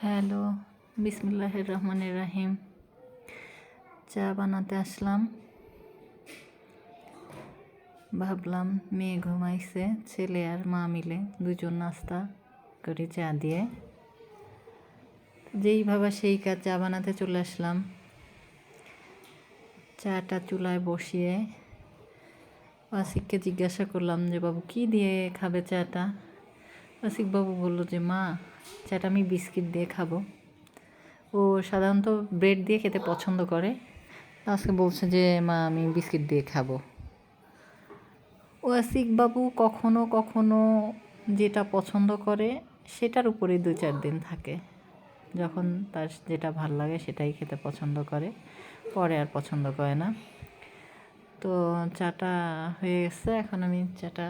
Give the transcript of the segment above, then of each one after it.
Hello, বিসমিল্লাহির রহমানির রহিম। চা বানাতে আসলাম। ভাবলাম মেয়ে ঘুমাইছে, ছেলে আর মা মিলে দুজন নাস্তা করি চা দিয়ে। যেই ভাবা সেই কাজ, চা বানাতে চলে আসলাম। চাটা চুলায় বসিয়ে ওয়াসিককে জিজ্ঞাসা করলাম যে বাবু কী দিয়ে খাবে চাটা। ওয়াসিক বাবু বলল যে মা, চাটা আমি বিস্কিট দিয়ে খাবো। ও সাধারণত ব্রেড দিয়ে খেতে পছন্দ করে, আজকে বলছে যে মা আমি বিস্কিট দিয়ে খাবো। ওয়াসিক বাবু কখনো কখনো যেটা পছন্দ করে সেটার উপরেই 2-4 দিন থাকে। যখন তার যেটা ভাল লাগে সেটাই খেতে পছন্দ করে, পরে আর পছন্দ করে না। তো চাটা হয়ে গেছে, এখন আমি চাটা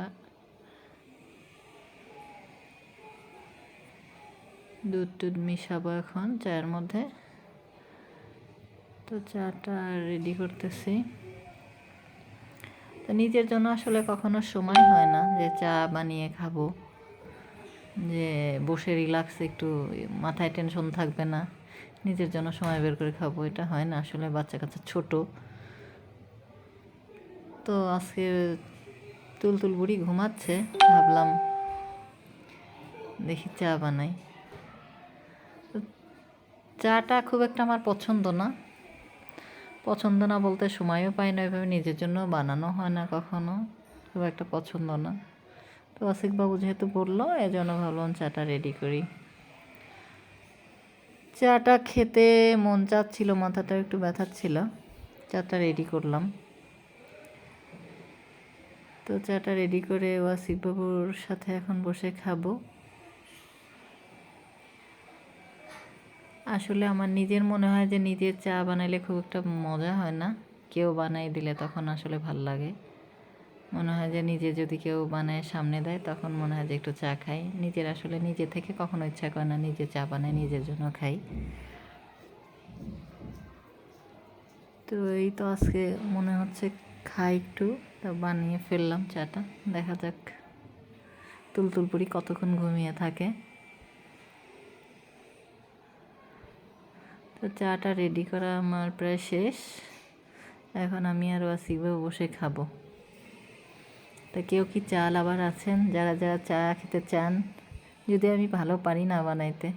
দুধ টুধ মিশাবো এখন চায়ের মধ্যে। তো চাটা রেডি করতেছি। তো নিজের জন্য আসলে কখনো সময় হয় না যে চা বানিয়ে খাবো, যে বসে রিল্যাক্স একটু মাথায় টেনশন থাকবে না, নিজের জন্য সময় বের করে খাবো, এটা হয় না আসলে। বাচ্চা কাচ্চা ছোট তো আজকে তুলতুল বুড়ি ঘুমাচ্ছে, ভাবলাম দেখি চা বানাই। চাটা খুব একটা আমার পছন্দ না বলতে সময়ও পাই না, এভাবে নিজের জন্য বানানো হয় না কখনো, খুব একটা পছন্দ না। তো ওয়াসিকবাবু যেহেতু বললো, এজন্য ভাবলাম চাটা রেডি করি। চাটা খেতে মন চাচ্ছিল, মাথাটা একটু ব্যথাচ্ছিল, চাটা রেডি করলাম। তো চাটা রেডি করে ওয়াসিকবাবুর সাথে এখন বসে খাবো। আসলে আমার নিজের মনে হয় যে নিজের চা বানাইলে খুব একটা মজা হয় না, কেউ বানাই দিলে তখন আসলে ভাল লাগে। মনে হয় যে নিজে যদি কেউ বানায় সামনে দেয় তখন মনে হয় যে একটু চা খাই। নিজের আসলে নিজে থেকে কখনো ইচ্ছা করে না নিজে চা বানাই নিজের জন্য খাই। তো এই তো আজকে মনে হচ্ছে খাই একটু, তো বানিয়ে ফেললাম চাটা। দেখা যাক তুলতুল পুরি কতক্ষণ ঘুমিয়ে থাকে। তো চাটা রেডি করা আমার প্রায় শেষ, এখন আমি আর ওয়াসিকবাবু বসে খাবো। তা কেউ কি চা লাভার আছেন যারা যারা চা খেতে চান? যদি আমি ভালো পারি না বানাইতে,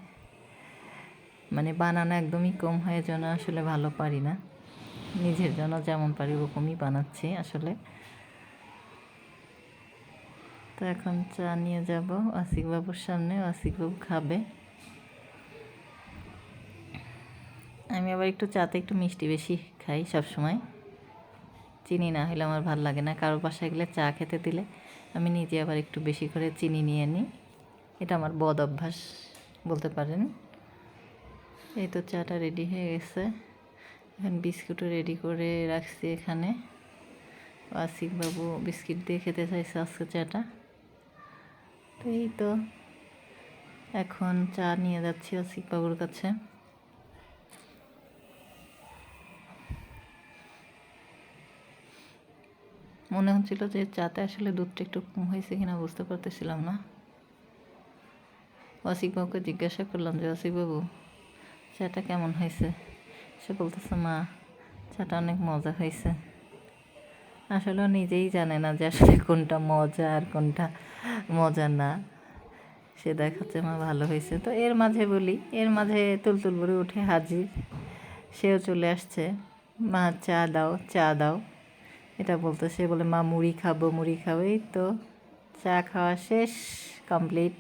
মানে বানানো একদমই কম হয়, জন্য আসলে ভালো পারি না। নিজের জন্য যেমন পারি ওরকমই বানাচ্ছি আসলে। তো এখন চা নিয়ে যাব ওয়াসিকবাবুর সামনে, ওয়াসিকবাবু খাবে। আমি আবার একটু চাতে একটু মিষ্টি বেশি খাই সবসময়, চিনি না হলে আমার ভাল লাগে না। কারো বাসায় গেলে চা খেতে দিলে আমি নিজে আবার একটু বেশি করে চিনি নিয়ে নিই, এটা আমার বদ অভ্যাস বলতে পারেন। এই তো চাটা রেডি হয়ে গেছে, এখন বিস্কুটও রেডি করে রাখছি এখানে। ওয়াসিকবাবু বিস্কিট দিয়ে খেতে চাইছে আজকে চাটা। তো এই তো এখন চা নিয়ে যাচ্ছি ওয়াসিকবাবুর কাছে। মনে হচ্ছিল যে চাতে আসলে দুধটা একটু কম হয়েছে কিনা বুঝতে পারতেছিলাম না। ওয়াসিকবাবুকে জিজ্ঞাসা করলাম যে ওয়াসিকবাবু চাটা কেমন হয়েছে। সে বলতেছে মা চাটা অনেক মজা হয়েছে। আসলে নিজেই জানে না যে আসলে কোনটা মজা আর কোনটা মজা না, সে দেখাচ্ছে মা ভালো হয়েছে। তো এর মাঝে তুলতুল বুড়ি উঠে হাজির, সেও চলে আসছে। মা চা দাও চা দাও, এটা বলতে, সে বলে মা মুড়ি খাবো। এই তো চা খাওয়া শেষ, কমপ্লিট।